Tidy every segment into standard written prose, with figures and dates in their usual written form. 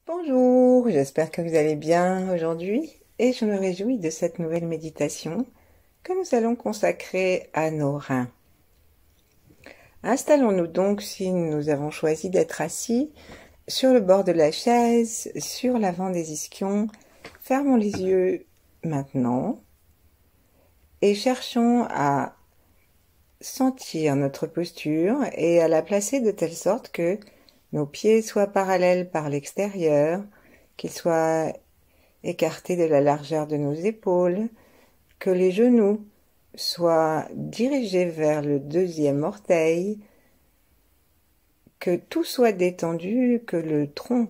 Bonjour, j'espère que vous allez bien aujourd'hui et je me réjouis de cette nouvelle méditation que nous allons consacrer à nos reins. Installons-nous donc, si nous avons choisi d'être assis, sur le bord de la chaise, sur l'avant des ischions. Fermons les yeux maintenant et cherchons à sentir notre posture et à la placer de telle sorte que nos pieds soient parallèles par l'extérieur, qu'ils soient écartés de la largeur de nos épaules, que les genoux soient dirigés vers le deuxième orteil, que tout soit détendu, que le tronc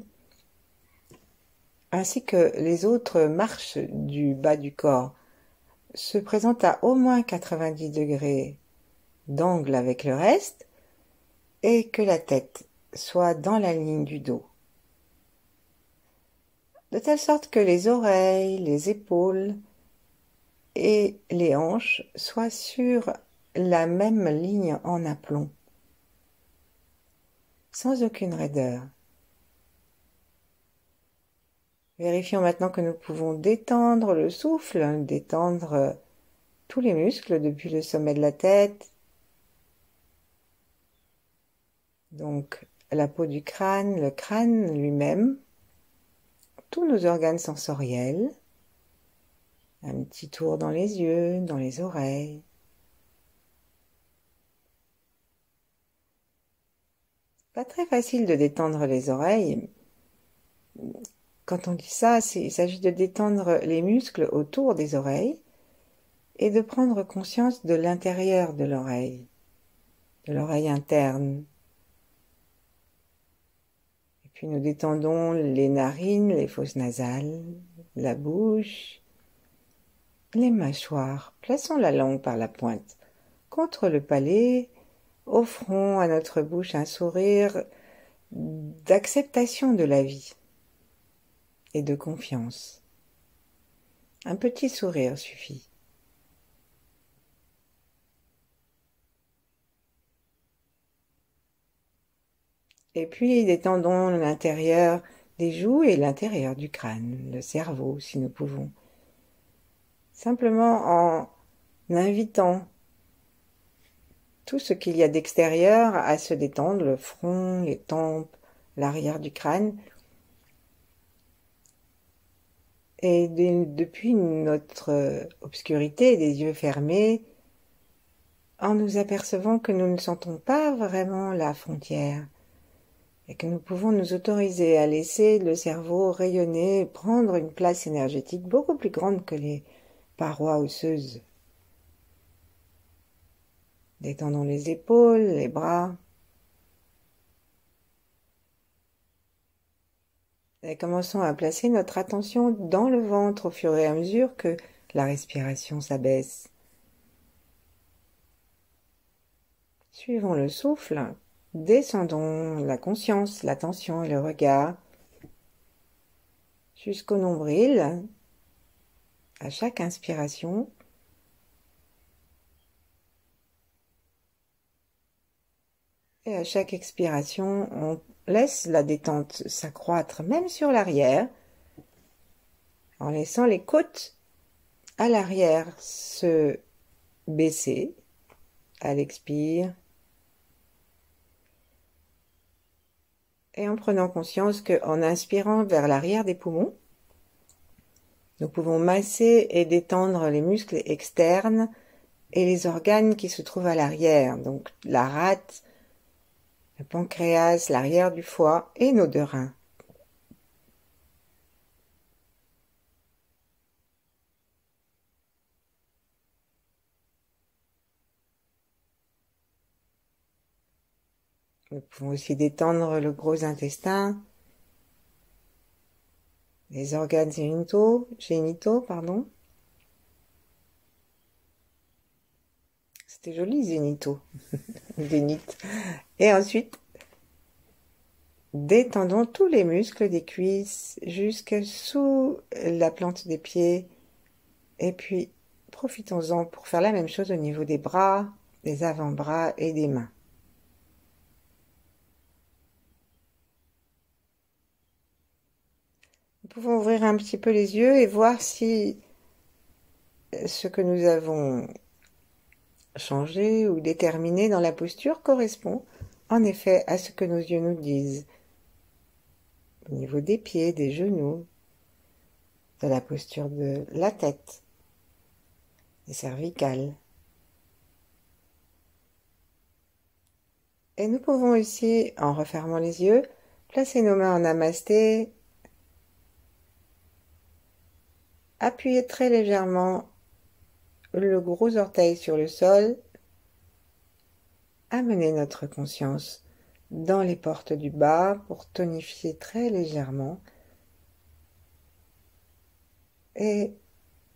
ainsi que les autres marches du bas du corps se présentent à au moins 90 degrés d'angle avec le reste et que la tête soit dans la ligne du dos. De telle sorte que les oreilles, les épaules et les hanches soient sur la même ligne en aplomb, sans aucune raideur. Vérifions maintenant que nous pouvons détendre le souffle, détendre tous les muscles depuis le sommet de la tête, donc la peau du crâne, le crâne lui-même, tous nos organes sensoriels, un petit tour dans les yeux, dans les oreilles. Pas très facile de détendre les oreilles. Quand on dit ça, il s'agit de détendre les muscles autour des oreilles et de prendre conscience de l'intérieur de l'oreille interne. Et puis nous détendons les narines, les fosses nasales, la bouche, les mâchoires. Plaçons la langue par la pointe contre le palais, offrons à notre bouche un sourire d'acceptation de la vie et de confiance. Un petit sourire suffit. Et puis détendons l'intérieur des joues et l'intérieur du crâne, le cerveau si nous pouvons. Simplement en invitant tout ce qu'il y a d'extérieur à se détendre, le front, les tempes, l'arrière du crâne. Et depuis notre obscurité, des yeux fermés, en nous apercevant que nous ne sentons pas vraiment la frontière et que nous pouvons nous autoriser à laisser le cerveau rayonner, prendre une place énergétique beaucoup plus grande que les parois osseuses. Détendons les épaules, les bras. Et commençons à placer notre attention dans le ventre au fur et à mesure que la respiration s'abaisse. Suivons le souffle, descendons la conscience, l'attention et le regard jusqu'au nombril à chaque inspiration. Et à chaque expiration, on laisse la détente s'accroître, même sur l'arrière, en laissant les côtes à l'arrière se baisser à l'expire. Et en prenant conscience qu'en inspirant vers l'arrière des poumons, nous pouvons masser et détendre les muscles externes et les organes qui se trouvent à l'arrière, donc la rate, le pancréas, l'arrière du foie et nos deux reins. Nous pouvons aussi détendre le gros intestin, les organes génitaux. C'était joli, zénitaux. Zénith. Et ensuite, détendons tous les muscles des cuisses jusque sous la plante des pieds. Et puis, profitons-en pour faire la même chose au niveau des bras, des avant-bras et des mains. Nous pouvons ouvrir un petit peu les yeux et voir si ce que nous avons changé ou déterminé dans la posture correspond en effet à ce que nos yeux nous disent. Au niveau des pieds, des genoux, de la posture de la tête, des cervicales. Et nous pouvons aussi, en refermant les yeux, placer nos mains en namasté, appuyer très légèrement le gros orteil sur le sol, amener notre conscience dans les portes du bas pour tonifier très légèrement et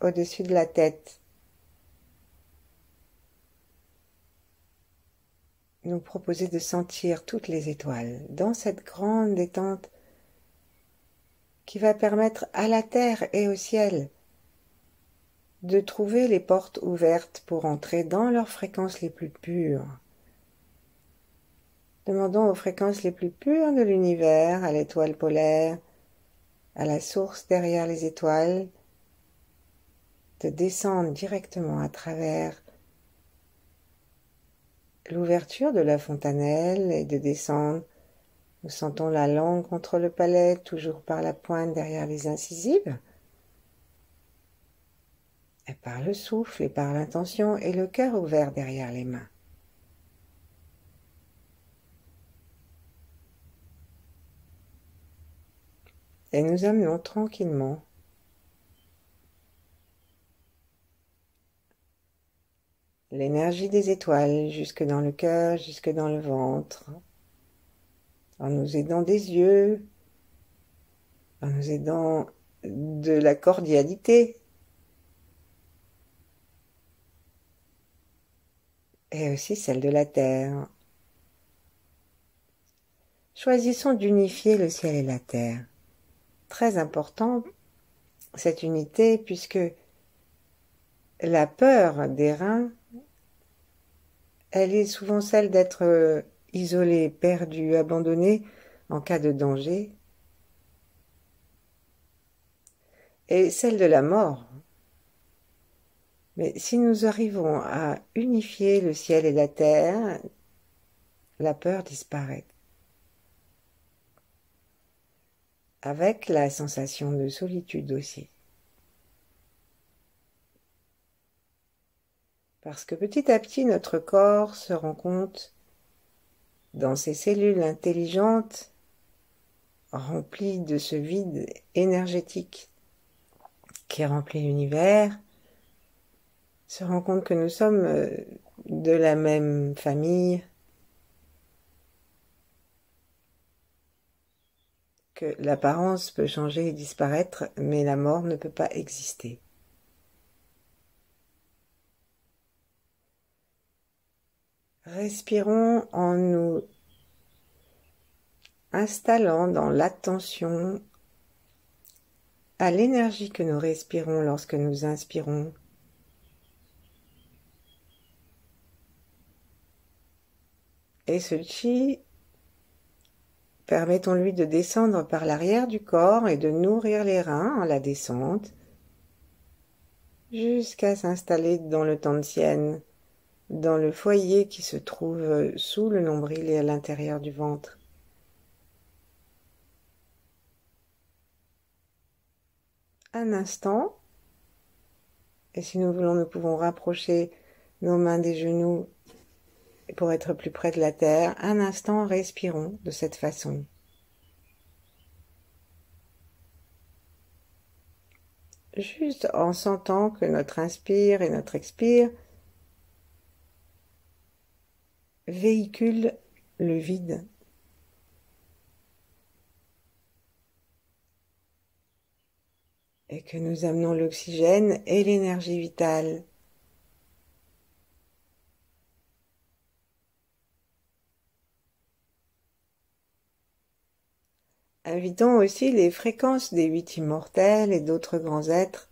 au-dessus de la tête, nous proposer de sentir toutes les étoiles dans cette grande détente qui va permettre à la terre et au ciel de trouver les portes ouvertes pour entrer dans leurs fréquences les plus pures. Demandons aux fréquences les plus pures de l'univers, à l'étoile polaire, à la source derrière les étoiles, de descendre directement à travers l'ouverture de la fontanelle et de descendre. Nous sentons la langue contre le palais, toujours par la pointe derrière les incisives, et par le souffle et par l'intention et le cœur ouvert derrière les mains. Et nous amenons tranquillement l'énergie des étoiles jusque dans le cœur, jusque dans le ventre, en nous aidant des yeux, en nous aidant de la cordialité et aussi celle de la terre. Choisissons d'unifier le ciel et la terre. Très important cette unité puisque la peur des reins, elle est souvent celle d'être isolé, perdu, abandonné en cas de danger, et celle de la mort. Mais si nous arrivons à unifier le ciel et la terre, la peur disparaît. Avec la sensation de solitude aussi. Parce que petit à petit, notre corps se rend compte, dans ses cellules intelligentes, remplies de ce vide énergétique qui remplit l'univers, se rend compte que nous sommes de la même famille, que l'apparence peut changer et disparaître, mais la mort ne peut pas exister. Respirons en nous installant dans l'attention à l'énergie que nous respirons lorsque nous inspirons. Et ce chi, permettons-lui de descendre par l'arrière du corps et de nourrir les reins en la descente, jusqu'à s'installer dans le Tantien, dans le foyer qui se trouve sous le nombril et à l'intérieur du ventre. Un instant, et si nous voulons, nous pouvons rapprocher nos mains des genoux pour être plus près de la terre. Un instant, respirons de cette façon. Juste en sentant que notre inspire et notre expire véhiculent le vide. Et que nous amenons l'oxygène et l'énergie vitale. Invitons aussi les fréquences des 8 immortels et d'autres grands êtres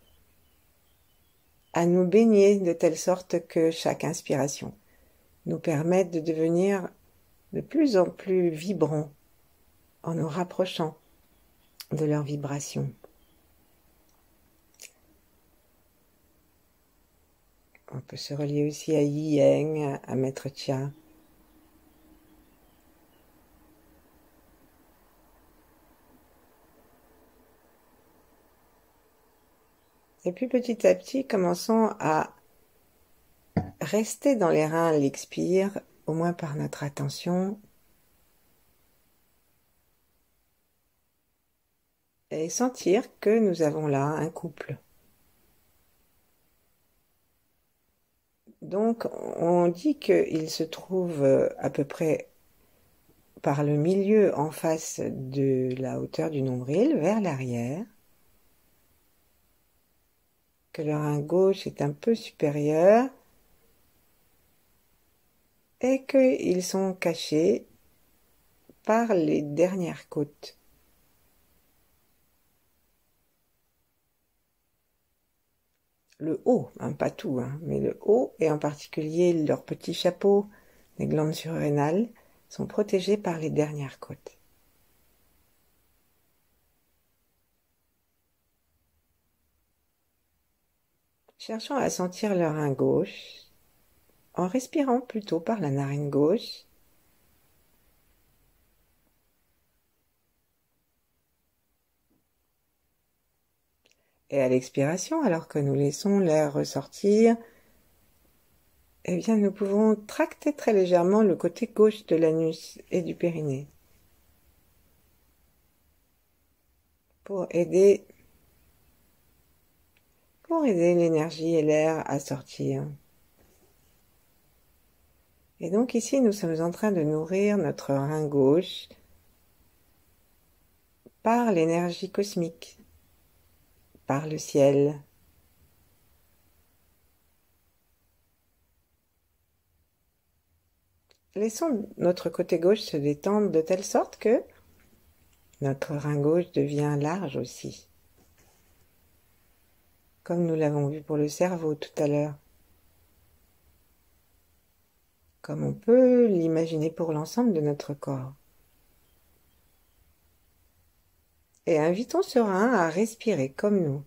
à nous baigner de telle sorte que chaque inspiration nous permette de devenir de plus en plus vibrants en nous rapprochant de leur vibration. peut se relier aussi à Yi Yang, à Maître Tia. Et puis petit à petit, commençons à rester dans les reins à l'expire, au moins par notre attention, et sentir que nous avons là un couple. Donc, on dit qu'il se trouve à peu près par le milieu en face de la hauteur du nombril, vers l'arrière, que le rein gauche est un peu supérieur et qu'ils sont cachés par les dernières côtes. Le haut, hein, pas tout, hein, mais le haut, et en particulier leurs petits chapeaux, les glandes surrénales, sont protégés par les dernières côtes. Cherchons à sentir le rein gauche, en respirant plutôt par la narine gauche. Et à l'expiration, alors que nous laissons l'air ressortir, eh bien, nous pouvons tracter très légèrement le côté gauche de l'anus et du périnée pour aider l'énergie et l'air à sortir. Et donc ici, nous sommes en train de nourrir notre rein gauche par l'énergie cosmique, par le ciel. Laissons notre côté gauche se détendre de telle sorte que notre rein gauche devient large aussi, comme nous l'avons vu pour le cerveau tout à l'heure, comme on peut l'imaginer pour l'ensemble de notre corps. Et invitons ce rein à respirer comme nous.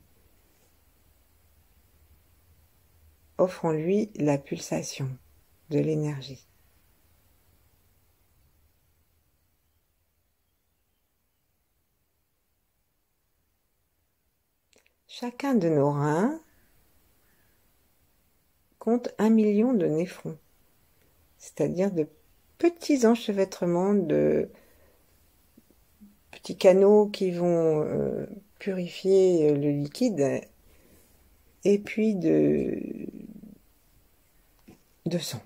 Offrons-lui la pulsation de l'énergie. Chacun de nos reins compte 1 million de néphrons, c'est-à-dire de petits enchevêtrements de petits canaux qui vont purifier le liquide et puis de sang.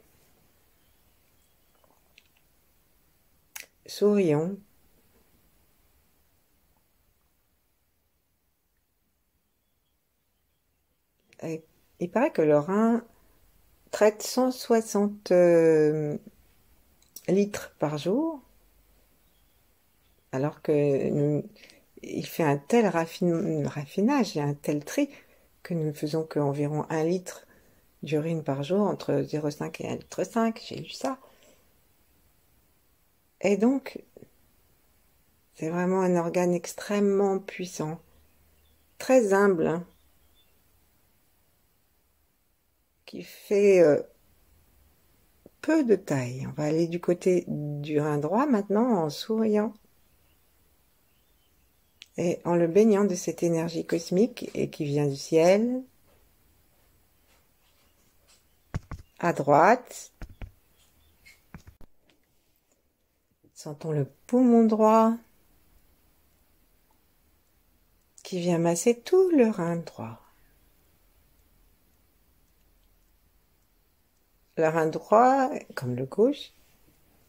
Sourions. Et il paraît que le rein traite 160 litres par jour, alors que il fait un tel raffinage et un tel tri que nous ne faisons qu'environ 1 litre d'urine par jour, entre 0,5 et 1,5 litre, j'ai lu ça. Et donc, c'est vraiment un organe extrêmement puissant, très humble, hein, qui fait peu de taille. On va aller du côté du rein droit maintenant en souriant et en le baignant de cette énergie cosmique et qui vient du ciel. À droite, sentons le poumon droit qui vient masser tout le rein droit. Le rein droit, comme le gauche,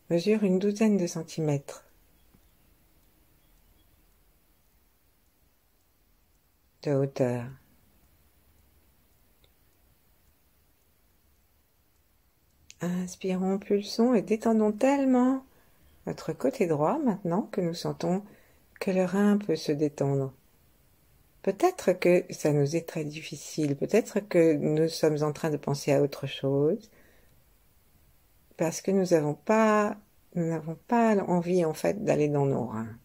mesure une douzaine de centimètres de hauteur. Inspirons, pulsons et détendons tellement notre côté droit maintenant que nous sentons que le rein peut se détendre. Peut-être que ça nous est très difficile, peut-être que nous sommes en train de penser à autre chose, parce que nous n'avons pas envie en fait d'aller dans nos reins.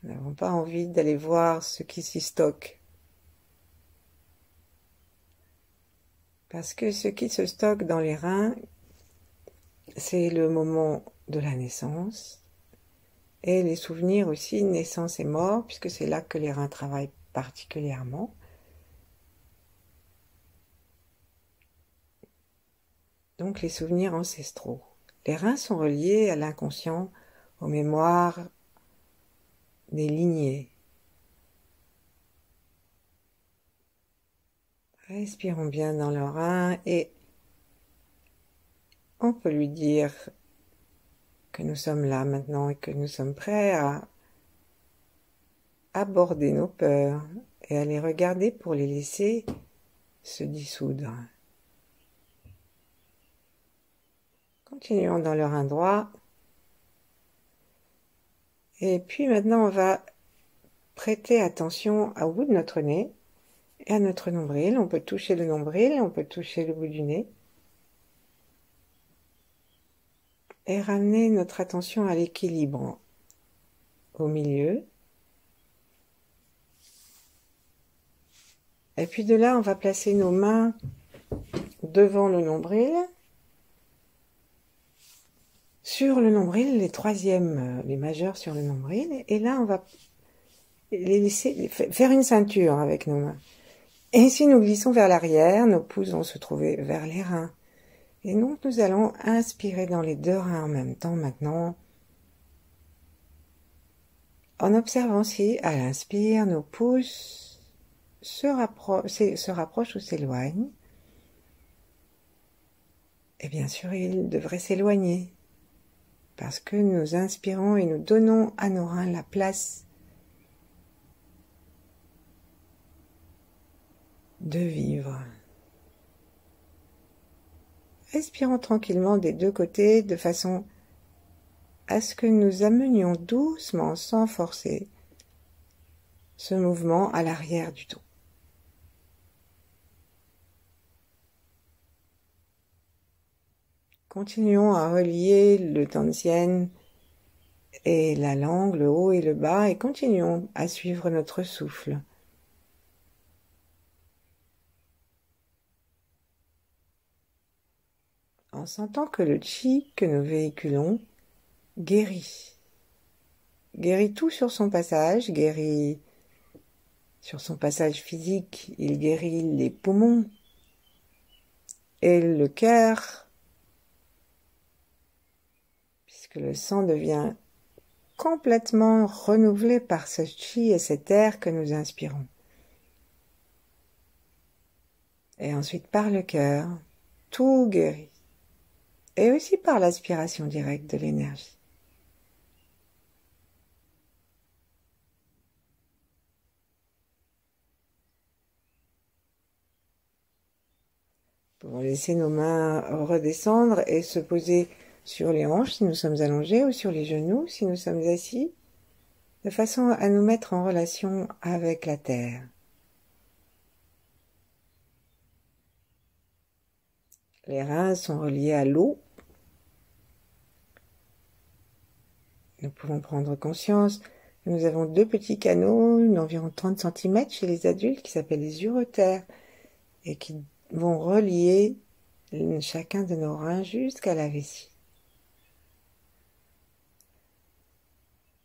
Nous n'avons pas envie d'aller voir ce qui s'y stocke. Parce que ce qui se stocke dans les reins, c'est le moment de la naissance et les souvenirs aussi, naissance et mort, puisque c'est là que les reins travaillent particulièrement. Donc les souvenirs ancestraux. Les reins sont reliés à l'inconscient, aux mémoires des lignées. Respirons bien dans le rein et on peut lui dire que nous sommes là maintenant et que nous sommes prêts à aborder nos peurs et à les regarder pour les laisser se dissoudre. Continuons dans le rein droit. Et puis maintenant, on va prêter attention au bout de notre nez et à notre nombril. On peut toucher le nombril, on peut toucher le bout du nez. Et ramener notre attention à l'équilibre au milieu. Et puis de là, on va placer nos mains devant le nombril. Sur le nombril, les troisièmes, les majeurs sur le nombril. Et là, on va les laisser faire une ceinture avec nos mains. Et si nous glissons vers l'arrière, nos pouces vont se trouver vers les reins. Et donc, nous allons inspirer dans les deux reins en même temps maintenant. En observant si, à l'inspire, nos pouces se rapprochent ou s'éloignent. Et bien sûr, ils devraient s'éloigner. Parce que nous inspirons et nous donnons à nos reins la place de vivre. Respirons tranquillement des deux côtés de façon à ce que nous amenions doucement, sans forcer, ce mouvement à l'arrière du dos. Continuons à relier le Tanzien et la langue, le haut et le bas, et continuons à suivre notre souffle. En sentant que le chi que nous véhiculons guérit. Guérit tout sur son passage, guérit sur son passage physique, il guérit les poumons et le cœur, puisque le sang devient complètement renouvelé par ce chi et cet air que nous inspirons. Et ensuite par le cœur, tout guérit. Et aussi par l'aspiration directe de l'énergie. Nous pouvons laisser nos mains redescendre et se poser sur les hanches si nous sommes allongés ou sur les genoux si nous sommes assis, de façon à nous mettre en relation avec la terre. Les reins sont reliés à l'eau. Nous pouvons prendre conscience que nous avons deux petits canaux d'environ 30 cm chez les adultes qui s'appellent les uretères et qui vont relier chacun de nos reins jusqu'à la vessie.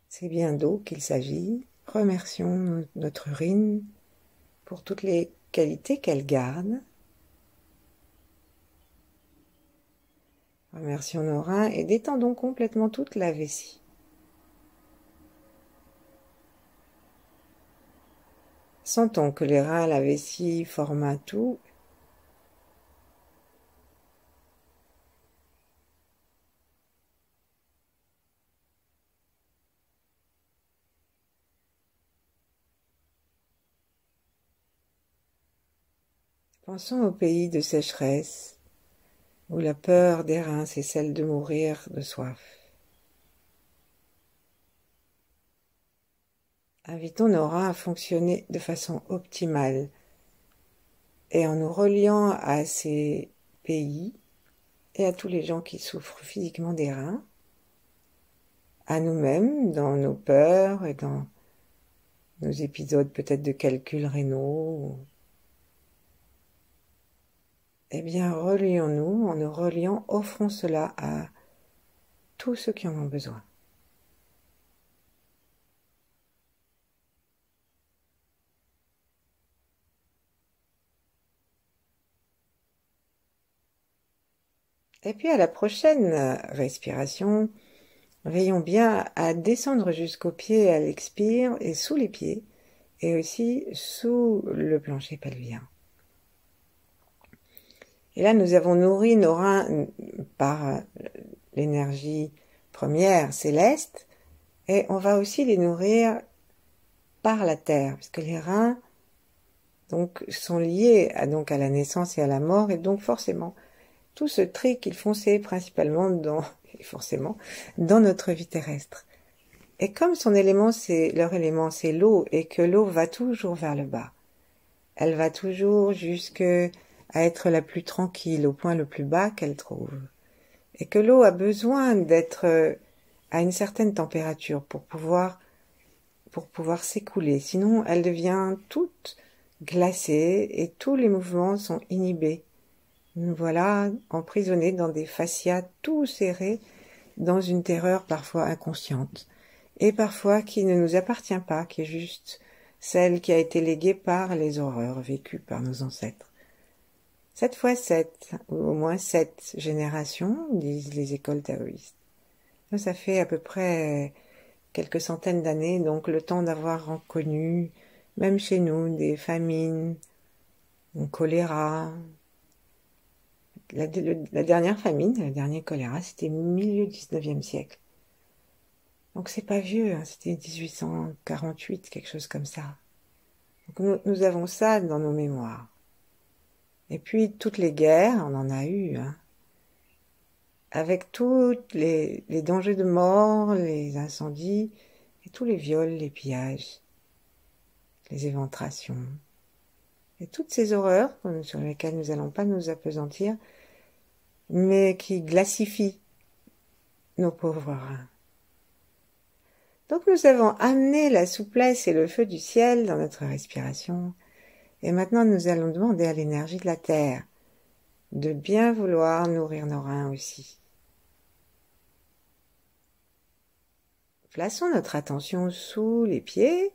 C'est bien d'eau qu'il s'agit. Remercions notre urine pour toutes les qualités qu'elle garde. Remercions nos reins et détendons complètement toute la vessie. Sentons que les reins, la vessie forment un tout. Pensons au pays de sécheresse, où la peur des reins, c'est celle de mourir de soif. Invitons nos reins à fonctionner de façon optimale et en nous reliant à ces pays et à tous les gens qui souffrent physiquement des reins, à nous-mêmes dans nos peurs et dans nos épisodes peut-être de calculs rénaux eh bien, relions-nous, en nous reliant, offrons cela à tous ceux qui en ont besoin. Et puis à la prochaine respiration, veillons bien à descendre jusqu'aux pieds à l'expire et sous les pieds, et aussi sous le plancher pelvien. Et là, nous avons nourri nos reins par l'énergie première céleste, et on va aussi les nourrir par la terre, puisque les reins donc sont liés donc à la naissance et à la mort, et donc forcément tout ce tri qu'ils font, c'est principalement forcément dans notre vie terrestre. Et comme leur élément c'est l'eau, et que l'eau va toujours vers le bas, elle va toujours jusqu'à être la plus tranquille, au point le plus bas qu'elle trouve. Et que l'eau a besoin d'être à une certaine température pour pouvoir s'écouler. Sinon, elle devient toute glacée et tous les mouvements sont inhibés. Nous voilà emprisonnés dans des fascias tout serrés, dans une terreur parfois inconsciente, et parfois qui ne nous appartient pas, qui est juste celle qui a été léguée par les horreurs vécues par nos ancêtres. 7 fois 7, ou au moins 7 générations, disent les écoles taoïstes. Ça fait à peu près quelques centaines d'années, donc le temps d'avoir connu, même chez nous, des famines, un choléra. La dernière famine, le dernier choléra, c'était milieu 19e siècle. Donc c'est pas vieux, hein, c'était 1848, quelque chose comme ça. Donc nous avons ça dans nos mémoires. Et puis toutes les guerres, on en a eu, hein, avec tous les dangers de mort, les incendies, et tous les viols, les pillages, les éventrations, et toutes ces horreurs sur lesquelles nous n'allons pas nous appesantir, mais qui glacifient nos pauvres reins. Donc nous avons amené la souplesse et le feu du ciel dans notre respiration, et maintenant nous allons demander à l'énergie de la terre de bien vouloir nourrir nos reins aussi. Plaçons notre attention sous les pieds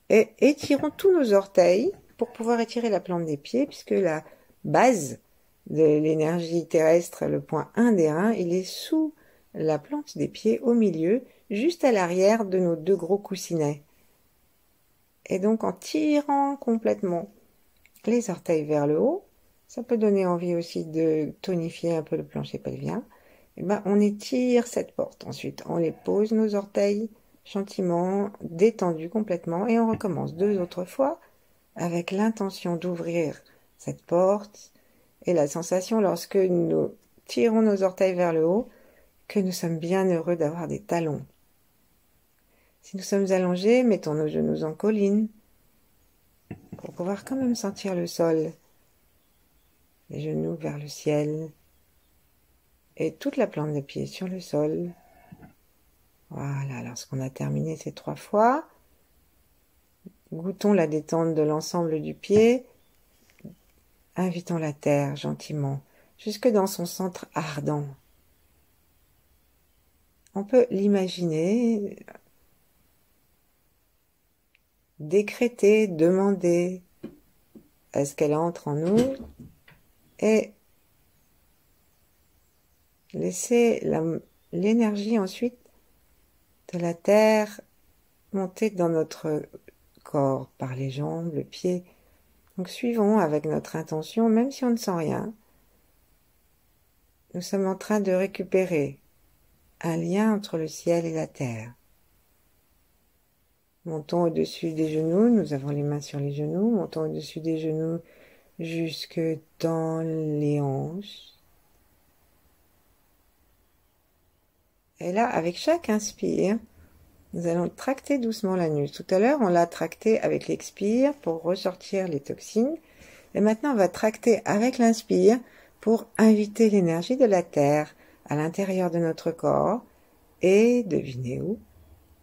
et étirons tous nos orteils pour pouvoir étirer la plante des pieds, puisque la base de l'énergie terrestre, le point 1 des reins, il est sous la plante des pieds, au milieu, juste à l'arrière de nos 2 gros coussinets. Et donc en tirant complètement les orteils vers le haut, ça peut donner envie aussi de tonifier un peu le plancher pelvien. Et ben, on étire cette porte. Ensuite, on les pose nos orteils gentiment, détendus complètement, et on recommence 2 autres fois avec l'intention d'ouvrir cette porte et la sensation lorsque nous tirons nos orteils vers le haut que nous sommes bien heureux d'avoir des talons. Si nous sommes allongés, mettons nos genoux en colline pour pouvoir quand même sentir le sol, les genoux vers le ciel et toute la plante des pieds sur le sol. Voilà, lorsqu'on a terminé ces 3 fois, goûtons la détente de l'ensemble du pied, invitons la terre gentiment jusque dans son centre ardent. On peut l'imaginer, décréter, demander à ce qu'elle entre en nous et laisser l'énergie ensuite de la terre monter dans notre corps par les jambes, le pied. Donc suivons avec notre intention, même si on ne sent rien. Nous sommes en train de récupérer un lien entre le ciel et la terre. Montons au-dessus des genoux, nous avons les mains sur les genoux, montons au-dessus des genoux jusque dans les hanches. Et là, avec chaque inspire, nous allons tracter doucement l'anus. Tout à l'heure, on l'a tracté avec l'expire pour ressortir les toxines. Et maintenant, on va tracter avec l'inspire pour inviter l'énergie de la terre à l'intérieur de notre corps et, devinez où,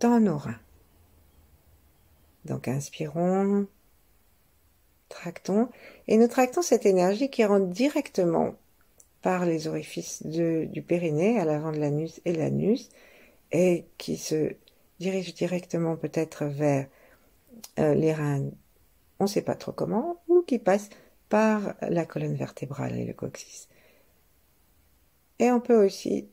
dans nos reins. Donc, inspirons tractons, et nous tractons cette énergie qui rentre directement par les orifices du périnée à l'avant de l'anus et l'anus, et qui se dirige directement peut-être vers les reins, on ne sait pas trop comment, ou qui passe par la colonne vertébrale et le coccyx. Et on peut aussi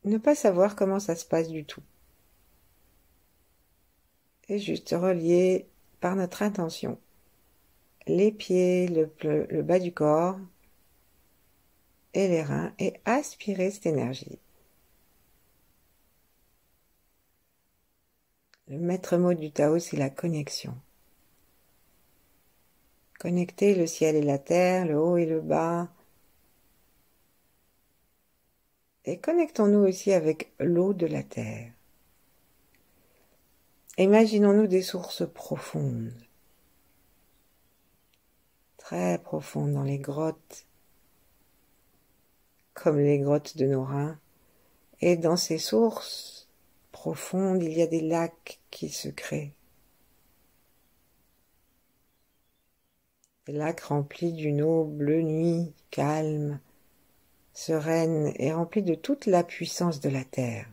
ne pas savoir comment ça se passe du tout. Et juste relier par notre intention les pieds, le bas du corps et les reins, et aspirer cette énergie. Le maître mot du Tao, c'est la connexion. Connecter le ciel et la terre, le haut et le bas. Et connectons-nous aussi avec l'eau de la terre. Imaginons-nous des sources profondes, très profondes dans les grottes, comme les grottes de nos reins. Et dans ces sources profondes, il y a des lacs qui se créent. Des lacs remplis d'une eau bleu nuit, calme, sereine et remplie de toute la puissance de la terre.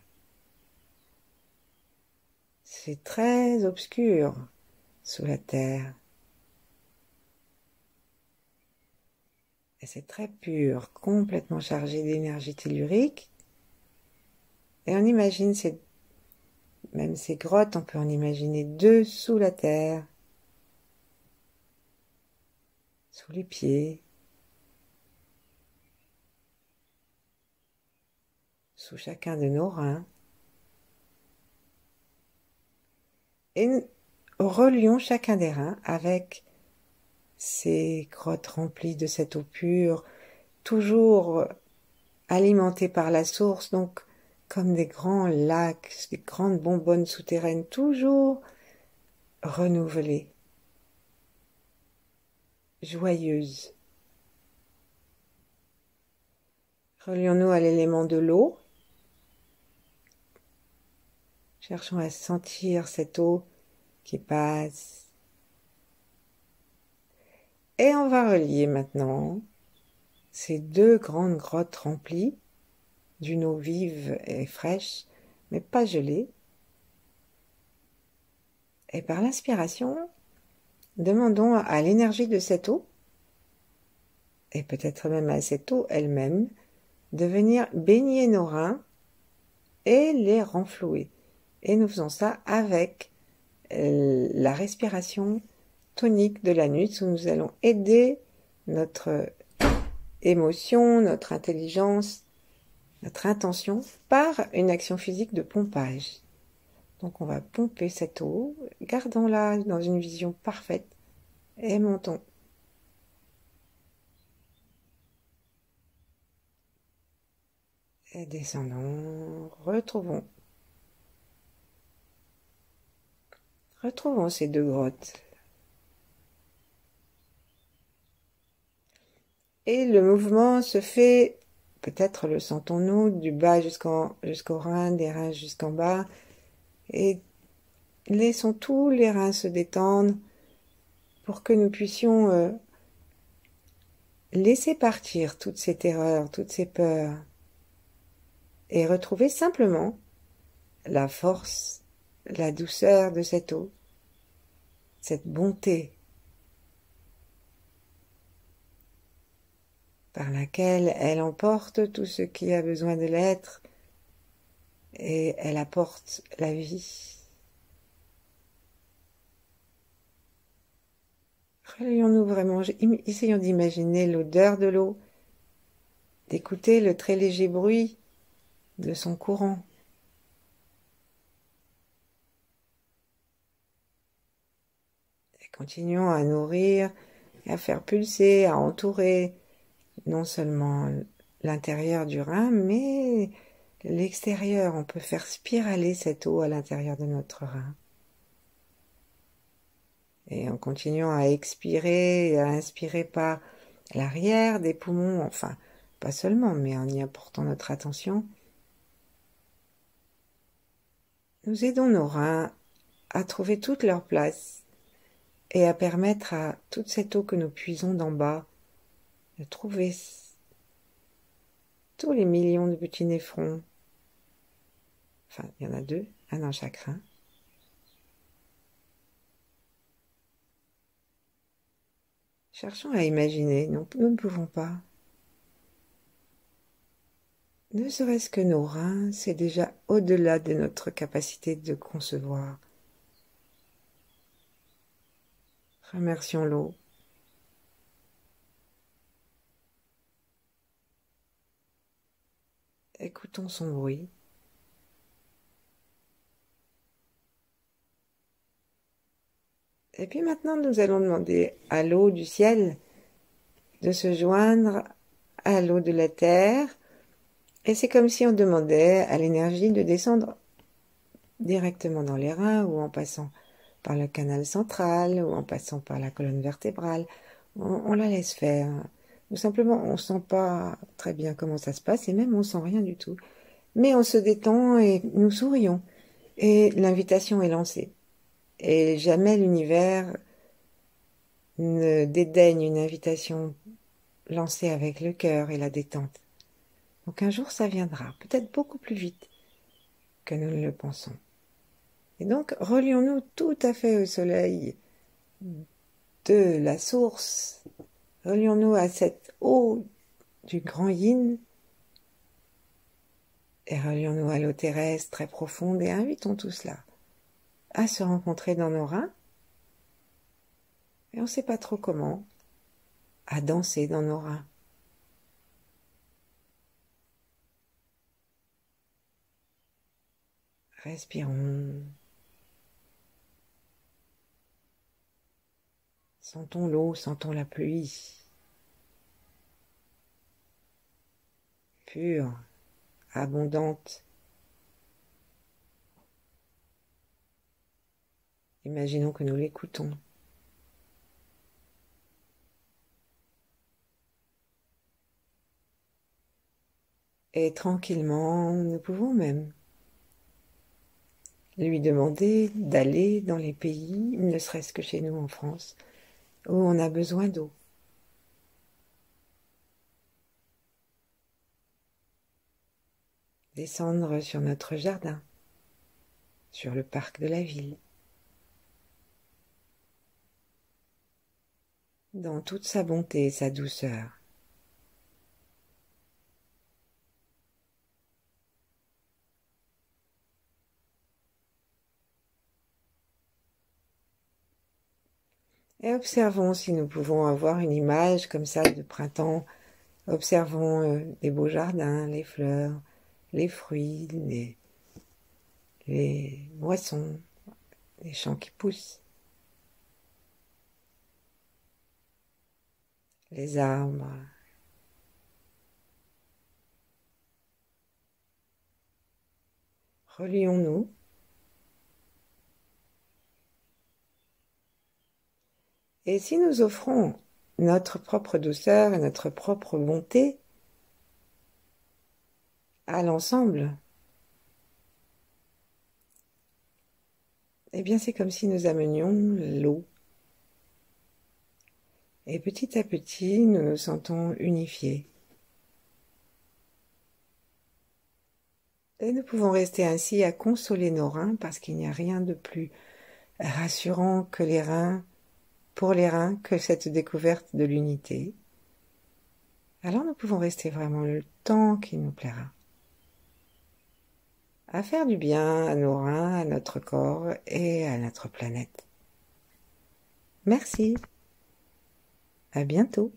C'est très obscur sous la terre. Et c'est très pur, complètement chargé d'énergie tellurique. Et on imagine même ces grottes, on peut en imaginer deux sous la terre, sous les pieds, sous chacun de nos reins. Et nous relions chacun des reins avec ces grottes remplies de cette eau pure, toujours alimentées par la source, donc comme des grands lacs, des grandes bonbonnes souterraines, toujours renouvelées, joyeuses. Relions-nous à l'élément de l'eau. Cherchons à sentir cette eau qui passe. Et on va relier maintenant ces deux grandes grottes remplies d'une eau vive et fraîche, mais pas gelée. Et par l'inspiration, demandons à l'énergie de cette eau, et peut-être même à cette eau elle-même, de venir baigner nos reins et les renflouer. Et nous faisons ça avec la respiration tonique de l'anus, où nous allons aider notre émotion, notre intelligence, notre intention par une action physique de pompage. Donc on va pomper cette eau, gardons-la dans une vision parfaite et montons. Et descendons, retrouvons ces deux grottes. Et le mouvement se fait, peut-être le sentons-nous, du bas jusqu'au rein, des reins jusqu'en bas. Et laissons tous les reins se détendre pour que nous puissions laisser partir toutes ces terreurs, toutes ces peurs, et retrouver simplement la force, la douceur de cette eau, cette bonté par laquelle elle emporte tout ce qui a besoin de l'être et elle apporte la vie. Relions-nous vraiment, essayons d'imaginer l'odeur de l'eau, d'écouter le très léger bruit de son courant. Et continuons à nourrir, à faire pulser, à entourer non seulement l'intérieur du rein, mais l'extérieur. On peut faire spiraler cette eau à l'intérieur de notre rein. Et en continuant à expirer et à inspirer par l'arrière des poumons, enfin, pas seulement, mais en y apportant notre attention, nous aidons nos reins à trouver toute leur place et à permettre à toute cette eau que nous puisons d'en bas de trouver tous les millions de petits néphrons. Enfin, il y en a 2, un dans chaque rein. Cherchons à imaginer, nous ne pouvons pas. Ne serait-ce que nos reins, c'est déjà au-delà de notre capacité de concevoir. Remercions l'eau. Écoutons son bruit. Et puis maintenant, nous allons demander à l'eau du ciel de se joindre à l'eau de la terre. Et c'est comme si on demandait à l'énergie de descendre directement dans les reins ou en passant par le canal central ou en passant par la colonne vertébrale. On la laisse faire. Tout simplement, on ne sent pas très bien comment ça se passe et même on ne sent rien du tout. Mais on se détend et nous sourions. Et l'invitation est lancée. Et jamais l'univers ne dédaigne une invitation lancée avec le cœur et la détente. Donc un jour ça viendra, peut-être beaucoup plus vite que nous ne le pensons. Et donc relions-nous tout à fait au soleil de la source, relions-nous à cette eau du grand yin et relions-nous à l'eau terrestre très profonde et invitons tout cela à se rencontrer dans nos reins. Et on ne sait pas trop comment, à danser dans nos reins. Respirons. Sentons l'eau, sentons la pluie. Pure, abondante. Imaginons que nous l'écoutons. Et tranquillement, nous pouvons même lui demander d'aller dans les pays, ne serait-ce que chez nous en France, où on a besoin d'eau. Descendre sur notre jardin, sur le parc de la ville, dans toute sa bonté et sa douceur. Et observons si nous pouvons avoir une image comme ça de printemps. Observons les beaux jardins, les fleurs, les fruits, les moissons, les champs qui poussent, les arbres. Relions-nous et si nous offrons notre propre douceur et notre propre bonté à l'ensemble, eh bien c'est comme si nous amenions l'eau. Et petit à petit, nous nous sentons unifiés. Et nous pouvons rester ainsi à consoler nos reins parce qu'il n'y a rien de plus rassurant que les reins, pour les reins, que cette découverte de l'unité. Alors nous pouvons rester vraiment le temps qui nous plaira. À faire du bien à nos reins, à notre corps et à notre planète. Merci. À bientôt.